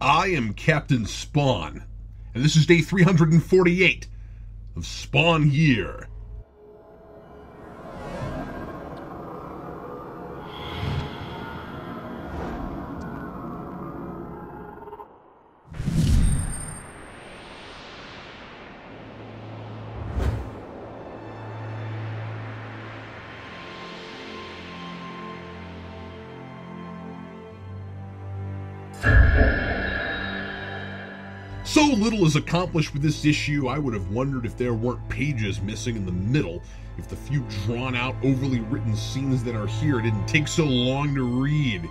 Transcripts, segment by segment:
I am Captain Spawn, and this is day 348 of Spawn Year. So little is accomplished with this issue, I would have wondered if there weren't pages missing in the middle, if the few drawn-out, overly written scenes that are here didn't take so long to read.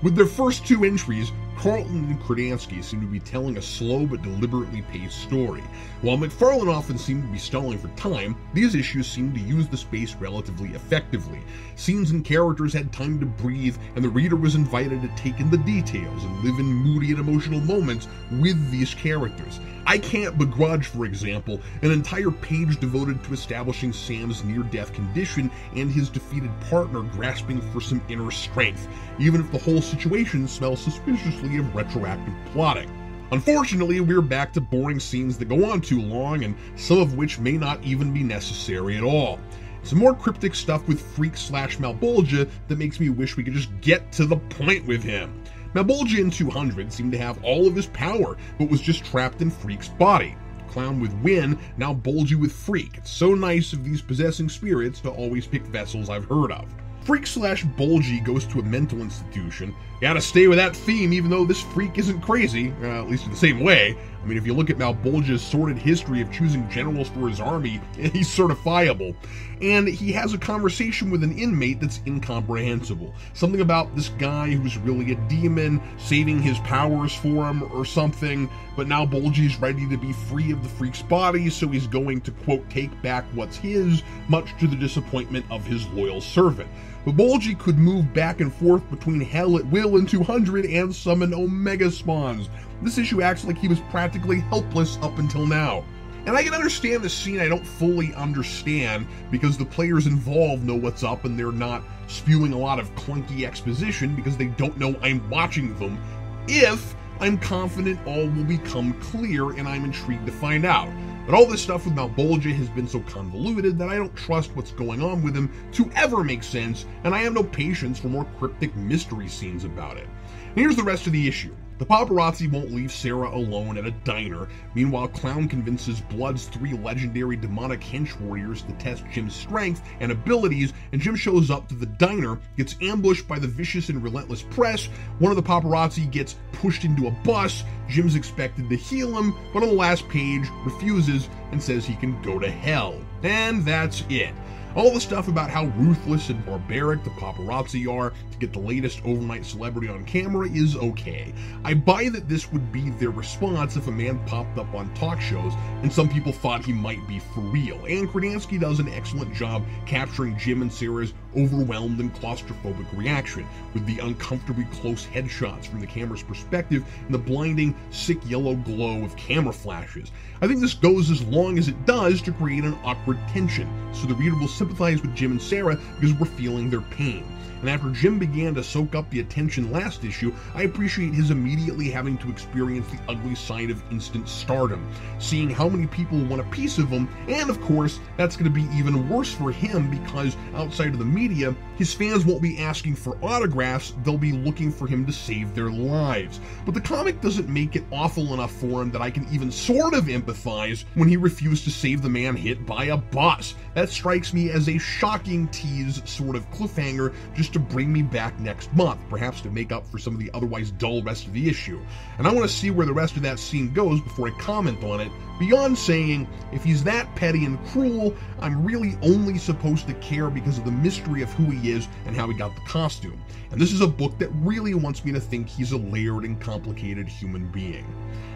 With their first two entries, Carlton and Kradansky seem to be telling a slow but deliberately paced story. While McFarlane often seemed to be stalling for time, these issues seemed to use the space relatively effectively. Scenes and characters had time to breathe, and the reader was invited to take in the details and live in moody and emotional moments with these characters. I can't begrudge, for example, an entire page devoted to establishing Sam's near-death condition and his defeated partner grasping for some inner strength, even if the whole situation smells suspiciously of retroactive plotting. Unfortunately, we're back to boring scenes that go on too long, and some of which may not even be necessary at all. Some more cryptic stuff with Freak/Malbolgia that makes me wish we could just get to the point with him. Malbolgia in 200 seemed to have all of his power, but was just trapped in Freak's body. Clown with Win, now Bolgie with Freak. It's so nice of these possessing spirits to always pick vessels I've heard of. Freak/Bolgie goes to a mental institution. Gotta stay with that theme, even though this Freak isn't crazy, at least in the same way. I mean, if you look at Malbolgia's sordid history of choosing generals for his army, he's certifiable. And he has a conversation with an inmate that's incomprehensible. Something about this guy who's really a demon, saving his powers for him or something, but now Bolgie's ready to be free of the Freak's body, so he's going to, quote, take back what's his, much to the disappointment of his loyal servant. But Bolgie could move back and forth between hell at will in 200 and summon Omega spawns. This issue acts like he was practically helpless up until now. And I can understand the scene I don't fully understand, because the players involved know what's up and they're not spewing a lot of clunky exposition because they don't know I'm watching them, if I'm confident all will become clear and I'm intrigued to find out. But all this stuff with Malbolgia has been so convoluted that I don't trust what's going on with him to ever make sense, and I have no patience for more cryptic mystery scenes about it. And here's the rest of the issue. The paparazzi won't leave Sarah alone at a diner. Meanwhile, Clown convinces Blood's three legendary demonic hench warriors to test Jim's strength and abilities, and Jim shows up to the diner, gets ambushed by the vicious and relentless press. One of the paparazzi gets pushed into a bus. Jim's expected to heal him, but on the last page refuses and says he can go to hell. And that's it. All the stuff about how ruthless and barbaric the paparazzi are to get the latest overnight celebrity on camera is okay. I buy that this would be their response if a man popped up on talk shows and some people thought he might be for real. And Kradansky does an excellent job capturing Jim and Sarah's overwhelmed and claustrophobic reaction, with the uncomfortably close headshots from the camera's perspective and the blinding, sick yellow glow of camera flashes. I think this goes as long as it does to create an awkward tension, so the reader will sympathize with Jim and Sarah because we're feeling their pain. And after Jim began to soak up the attention last issue, I appreciate his immediately having to experience the ugly side of instant stardom, seeing how many people want a piece of him, and of course, that's going to be even worse for him because outside of the media, his fans won't be asking for autographs, they'll be looking for him to save their lives. But the comic doesn't make it awful enough for him that I can even sort of empathize when he refused to save the man hit by a bus. That strikes me as a shocking tease sort of cliffhanger just to bring me back next month, perhaps to make up for some of the otherwise dull rest of the issue. And I want to see where the rest of that scene goes before I comment on it, beyond saying, if he's that petty and cruel, I'm really only supposed to care because of the mystery of who he is and how he got the costume. And this is a book that really wants me to think he's a layered and complicated human being.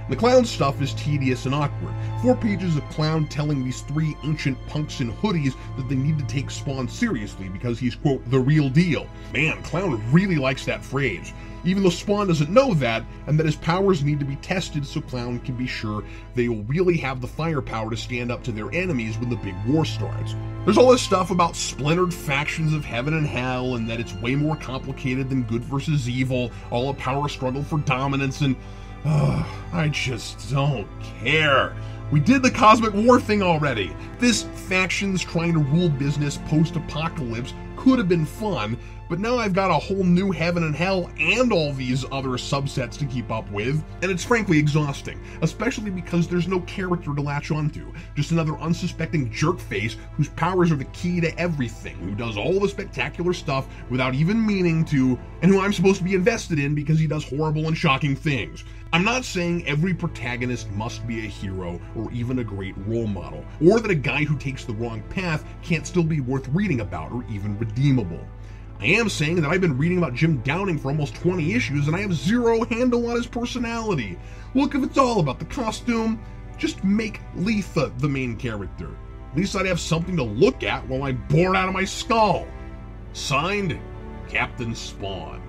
The Clown stuff is tedious and awkward. 4 pages of Clown telling these 3 ancient punks in hoodies that they need to take Spawn seriously because he's, quote, the real deal. Man, Clown really likes that phrase, even though Spawn doesn't know that, and that his powers need to be tested so Clown can be sure they will really have the firepower to stand up to their enemies when the big war starts. There's all this stuff about splintered factions of heaven and hell, and that it's way more complicated than good versus evil, all a power struggle for dominance, and I just don't care. We did the Cosmic War thing already. This factions trying to rule business post-apocalypse could have been fun, but now I've got a whole new heaven and hell and all these other subsets to keep up with, and it's frankly exhausting, especially because there's no character to latch onto, just another unsuspecting jerkface whose powers are the key to everything, who does all the spectacular stuff without even meaning to, and who I'm supposed to be invested in because he does horrible and shocking things. I'm not saying every protagonist must be a hero or even a great role model, or that a guy who takes the wrong path can't still be worth reading about or even redeemable. I am saying that I've been reading about Jim Downing for almost 20 issues and I have zero handle on his personality. Look, if it's all about the costume, just make Letha the main character. At least I'd have something to look at while I'm bored out of my skull. Signed, Captain Spawn.